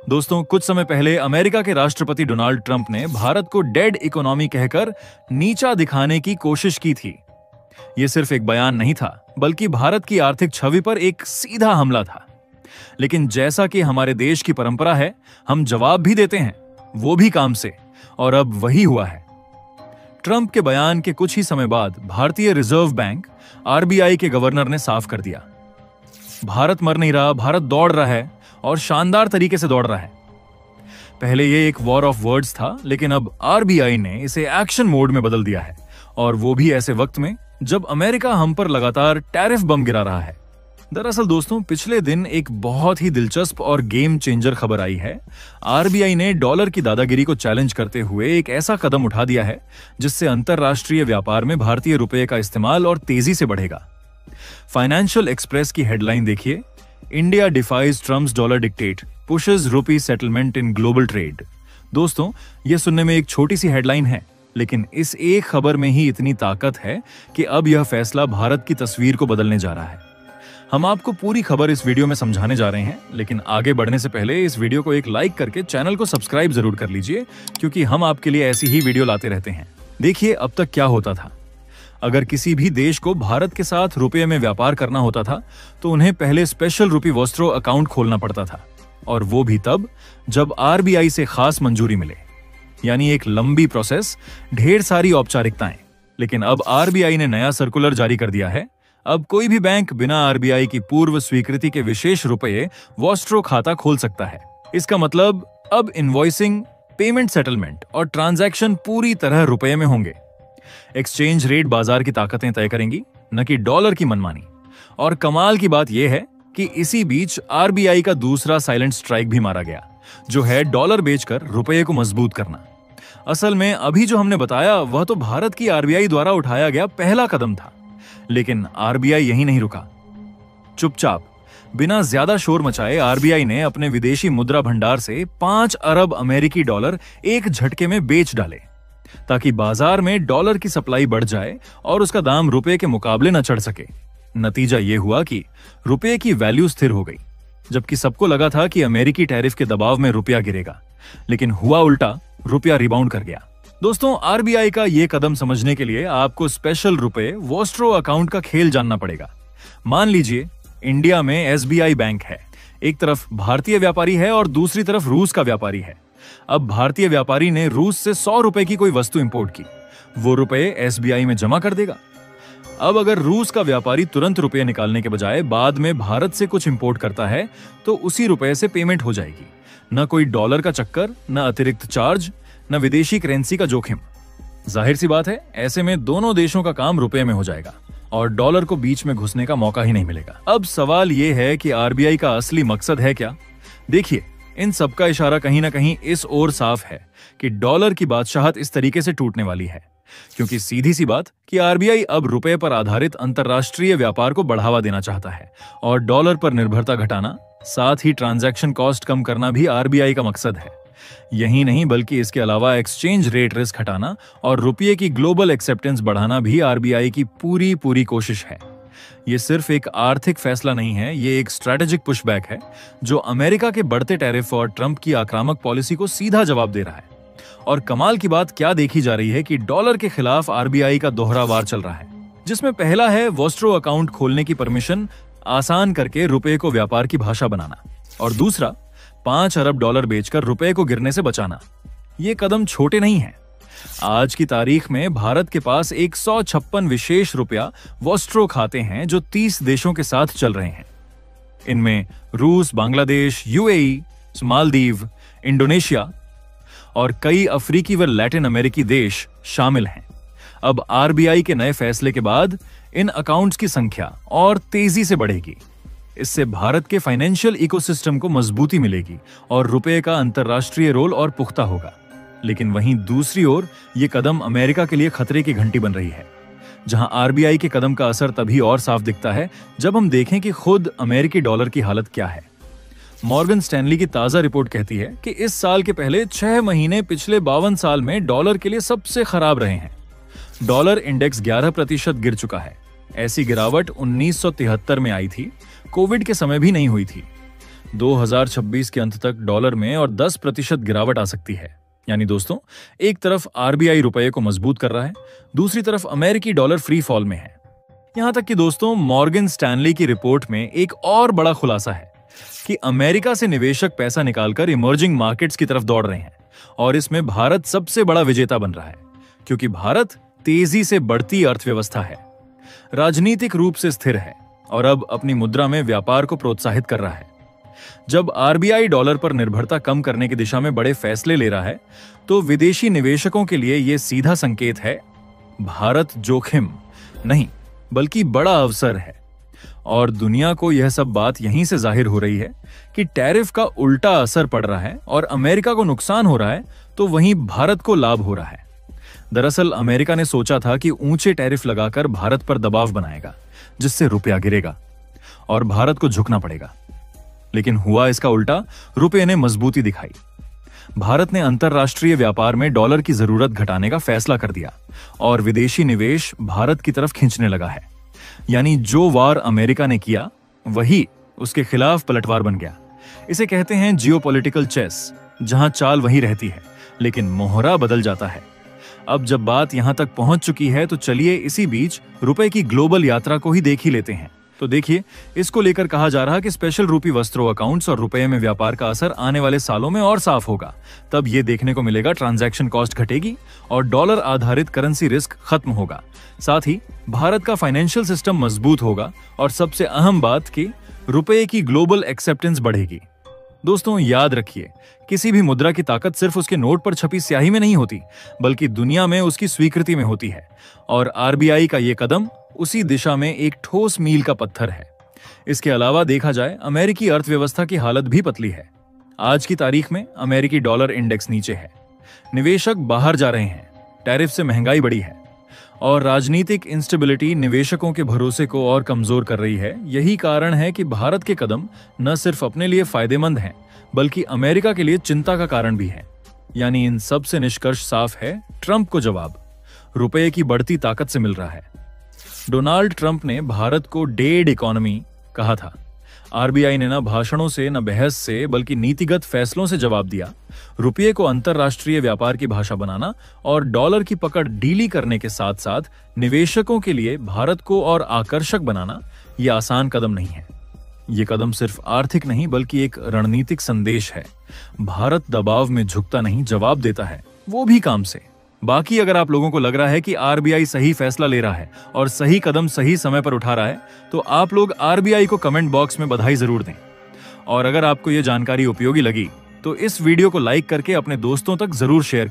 दोस्तों, कुछ समय पहले अमेरिका के राष्ट्रपति डोनाल्ड ट्रंप ने भारत को डेड इकोनॉमी कहकर नीचा दिखाने की कोशिश की थी। यह सिर्फ एक बयान नहीं था, बल्कि भारत की आर्थिक छवि पर एक सीधा हमला था। लेकिन जैसा कि हमारे देश की परंपरा है, हम जवाब भी देते हैं, वो भी काम से, और अब वही हुआ है। ट्रंप के बयान के कुछ ही समय बाद भारतीय रिजर्व बैंक आरबीआई के गवर्नर ने साफ कर दिया, भारत मर नहीं रहा, भारत दौड़ रहा है, और शानदार तरीके से दौड़ रहा है। पहले ये एक वॉर ऑफ वर्ड्स था, लेकिन अब आरबीआई ने इसे एक्शन मोड में बदल दिया है, और वो भी ऐसे वक्त में जब अमेरिका हम पर लगातार टैरिफ बम गिरा रहा है। दरअसल दोस्तों, पिछले दिन एक बहुत ही दिलचस्प और गेम चेंजर खबर आई है। आरबीआई ने डॉलर की दादागिरी को चैलेंज करते हुए एक ऐसा कदम उठा दिया है जिससे अंतरराष्ट्रीय व्यापार में भारतीय रुपये का इस्तेमाल और तेजी से बढ़ेगा। फाइनेंशियल एक्सप्रेस की हेडलाइन देखिए, India defies Trump's dollar dictate, pushes रूपी सेटलमेंट इन ग्लोबल ट्रेड। दोस्तों, यह सुनने में एक छोटी सी हेडलाइन है, लेकिन इस एक खबर में ही इतनी ताकत है कि अब यह फैसला भारत की तस्वीर को बदलने जा रहा है। हम आपको पूरी खबर इस वीडियो में समझाने जा रहे हैं, लेकिन आगे बढ़ने से पहले इस वीडियो को एक लाइक करके चैनल को सब्सक्राइब जरूर कर लीजिए, क्योंकि हम आपके लिए ऐसी ही वीडियो लाते रहते हैं। देखिए, अब तक क्या होता था। अगर किसी भी देश को भारत के साथ रुपये में व्यापार करना होता था तो उन्हें पहले स्पेशल रूपी वॉस्ट्रो अकाउंट खोलना पड़ता था, और वो भी तब जब आरबीआई से खास मंजूरी मिले। यानी एक लंबी प्रोसेस, ढेर सारी औपचारिकताएं। लेकिन अब आरबीआई ने नया सर्कुलर जारी कर दिया है। अब कोई भी बैंक बिना आरबीआई की पूर्व स्वीकृति के विशेष रुपये वॉस्ट्रो खाता खोल सकता है। इसका मतलब अब इनवॉइसिंग, पेमेंट सेटलमेंट और ट्रांजैक्शन पूरी तरह रुपये में होंगे। एक्सचेंज रेट बाजार की ताकतें तय करेंगी, न कि डॉलर की मनमानी। और कमाल की बात यह है कि इसी बीच आरबीआई का दूसरा साइलेंट स्ट्राइक भी मारा गया, जो है डॉलर बेचकर रुपये को मजबूत करना। असल में अभी जो हमने बताया वह तो भारत की आरबीआई द्वारा उठाया गया पहला कदम था। लेकिन आरबीआई यहीं नहीं रुका। चुपचाप, बिना ज्यादा शोर मचाए आरबीआई ने अपने विदेशी मुद्रा भंडार से 5 अरब अमेरिकी डॉलर एक झटके में बेच डाले, ताकि बाजार में डॉलर की सप्लाई बढ़ जाए और उसका दाम रुपए के मुकाबले न चढ़ सके। नतीजा यह हुआ कि रुपए की वैल्यू स्थिर हो गई, जबकि सबको लगा था कि अमेरिकी टैरिफ के दबाव में रुपया गिरेगा। लेकिन हुआ उल्टा, रुपया रिबाउंड कर गया। दोस्तों, आरबीआई का यह कदम समझने के लिए आपको स्पेशल रुपए वॉस्ट्रो अकाउंट का खेल जानना पड़ेगा। मान लीजिए इंडिया में एसबीआई बैंक है, एक तरफ भारतीय व्यापारी है और दूसरी तरफ रूस का व्यापारी है। अब भारतीय व्यापारी ने रूस से 100 रुपए की कोई वस्तु इंपोर्ट की, वो रुपए एसबीआई में जमा कर देगा। अब अगर रूस का व्यापारी तुरंत रुपए निकालने के बजाय बाद में भारत से कुछ इंपोर्ट करता है, तो उसी रुपए से पेमेंट हो जाएगी। न कोई डॉलर का चक्कर, न अतिरिक्त चार्ज, न विदेशी करेंसी का जोखिम। जाहिर सी बात है, ऐसे में दोनों देशों का काम रुपए में हो जाएगा और डॉलर को बीच में घुसने का मौका ही नहीं मिलेगा। अब सवाल यह है कि आरबीआई का असली मकसद है क्या? देखिए, इन सबका इशारा कहीं ना कहीं इस ओर साफ है कि डॉलर की बादशाहत इस तरीके से टूटने वाली है, क्योंकि सीधी सी बात कि आरबीआई अब रुपए पर आधारित अंतरराष्ट्रीय व्यापार को बढ़ावा देना चाहता है, और डॉलर पर निर्भरता घटाना, साथ ही ट्रांजैक्शन कॉस्ट कम करना भी आरबीआई का मकसद है। यही नहीं, बल्कि इसके अलावा एक्सचेंज रेट रिस्क हटाना और रुपये की ग्लोबल एक्सेप्टेंस बढ़ाना भी आरबीआई की पूरी कोशिश है। ये सिर्फ एक आर्थिक फैसला नहीं है, ये एक स्ट्रैटेजिक पुशबैक है जो अमेरिका के बढ़ते टैरिफ और ट्रंप की आक्रामक पॉलिसी को सीधा जवाब दे रहा है। और कमाल की बात क्या देखी जा रही है कि डॉलर के खिलाफ आरबीआई का दोहरा वार चल रहा है, जिसमें पहला है वॉस्ट्रो अकाउंट खोलने की परमिशन आसान करके रुपए को व्यापार की भाषा बनाना, और दूसरा 5 अरब डॉलर बेचकर रुपए को गिरने से बचाना। ये कदम छोटे नहीं हैं। आज की तारीख में भारत के पास 156 विशेष रुपया वॉस्ट्रो खाते हैं जो 30 देशों के साथ चल रहे हैं। इनमें रूस, बांग्लादेश, यूएई, मालदीव, इंडोनेशिया और कई अफ्रीकी व लैटिन अमेरिकी देश शामिल हैं। अब आरबीआई के नए फैसले के बाद इन अकाउंट्स की संख्या और तेजी से बढ़ेगी। इससे भारत के फाइनेंशियल इकोसिस्टम को मजबूती मिलेगी और रुपए का अंतरराष्ट्रीय रोल और पुख्ता होगा। लेकिन वहीं दूसरी ओर ये कदम अमेरिका के लिए खतरे की घंटी बन रही है, जहां आरबीआई के कदम का असर तभी और साफ दिखता है जब हम देखें कि खुद अमेरिकी डॉलर की हालत क्या है। मॉर्गन स्टैनली की ताजा रिपोर्ट कहती है कि इस साल के पहले 6 महीने पिछले 52 साल में डॉलर के लिए सबसे खराब रहे हैं। डॉलर इंडेक्स 11% गिर चुका है। ऐसी गिरावट 1973 में आई थी, कोविड के समय भी नहीं हुई थी। 2026 के अंत तक डॉलर में और 10% गिरावट आ सकती है। यानी दोस्तों, एक तरफ आरबीआई रुपए को मजबूत कर रहा है, दूसरी तरफ अमेरिकी डॉलर फ्री फॉल में है। यहां तक कि दोस्तों, मॉर्गन स्टैनली की रिपोर्ट में एक और बड़ा खुलासा है कि अमेरिका से निवेशक पैसा निकालकर इमर्जिंग मार्केट्स की तरफ दौड़ रहे हैं और इसमें भारत सबसे बड़ा विजेता बन रहा है, क्योंकि भारत तेजी से बढ़ती अर्थव्यवस्था है, राजनीतिक रूप से स्थिर है और अब अपनी मुद्रा में व्यापार को प्रोत्साहित कर रहा है। जब आरबीआई डॉलर पर निर्भरता कम करने की दिशा में बड़े फैसले ले रहा है, तो विदेशी निवेशकों के लिए यह सीधा संकेत है, भारत जोखिम नहीं बल्कि बड़ा अवसर है। और दुनिया को यह सब बात यहीं से जाहिर हो रही है कि टैरिफ का उल्टा असर पड़ रहा है और अमेरिका को नुकसान हो रहा है तो वहीं भारत को लाभ हो रहा है। दरअसल अमेरिका ने सोचा था कि ऊंचे टैरिफ लगाकर भारत पर दबाव बनाएगा, जिससे रुपया गिरेगा और भारत को झुकना पड़ेगा। लेकिन हुआ इसका उल्टा, रुपये ने मजबूती दिखाई। भारत ने अंतरराष्ट्रीय व्यापार में डॉलर की जरूरत घटाने का फैसला कर दिया और विदेशी निवेश भारत की तरफ खींचने लगा है। यानी जो वार अमेरिका ने किया, वही उसके खिलाफ पलटवार बन गया। इसे कहते हैं जियोपॉलिटिकल चेस, जहां चाल वही रहती है लेकिन मोहरा बदल जाता है। अब जब बात यहां तक पहुंच चुकी है तो चलिए इसी बीच रुपए की ग्लोबल यात्रा को ही देख ही लेते हैं। तो देखिए, इसको लेकर कहा जा रहा है कि स्पेशल रूपी वस्त्रों अकाउंट्स और रुपए में व्यापार का असर आने वाले सालों में और साफ होगा। तब ये देखने को मिलेगा ट्रांजैक्शन कॉस्ट घटेगी और डॉलर आधारित करेंसी रिस्क खत्म होगा। साथ ही भारत का फाइनेंशियल सिस्टम मजबूत होगा और सबसे अहम बात कि रुपए की ग्लोबल एक्सेप्टेंस बढ़ेगी। दोस्तों याद रखिए, किसी भी मुद्रा की ताकत सिर्फ उसके नोट पर छपी स्याही में नहीं होती, बल्कि दुनिया में उसकी स्वीकृति में होती है। और आरबीआई का ये कदम उसी दिशा में एक ठोस मील का पत्थर है। इसके अलावा देखा जाए, अमेरिकी अर्थव्यवस्था की हालत भी पतली है। आज की तारीख में अमेरिकी डॉलर इंडेक्स नीचे है, निवेशक बाहर जा रहे हैं, टैरिफ से महंगाई बढ़ी है और राजनीतिक इंस्टेबिलिटी निवेशकों के भरोसे को और कमजोर कर रही है। यही कारण है कि भारत के कदम न सिर्फ अपने लिए फायदेमंद हैं, बल्कि अमेरिका के लिए चिंता का कारण भी है। यानी इन सब से निष्कर्ष साफ है, ट्रंप को जवाब रुपए की बढ़ती ताकत से मिल रहा है। डोनाल्ड ट्रंप ने भारत को डेड इकोनॉमी कहा था। आरबीआई ने न भाषणों से, न बहस से, बल्कि नीतिगत फैसलों से जवाब दिया। रुपये को अंतरराष्ट्रीय व्यापार की भाषा बनाना और डॉलर की पकड़ ढीली करने के साथ साथ निवेशकों के लिए भारत को और आकर्षक बनाना, यह आसान कदम नहीं है। ये कदम सिर्फ आर्थिक नहीं बल्कि एक रणनीतिक संदेश है। भारत दबाव में झुकता नहीं, जवाब देता है, वो भी काम से। बाकी अगर आप लोगों को लग रहा है कि आरबीआई सही फैसला ले रहा है और सही कदम सही समय पर उठा रहा है, तो आप लोग आरबीआई को कमेंट बॉक्स में बधाई जरूर दें। और अगर आपको यह जानकारी उपयोगी लगी तो इस वीडियो को लाइक करके अपने दोस्तों तक जरूर शेयर करें।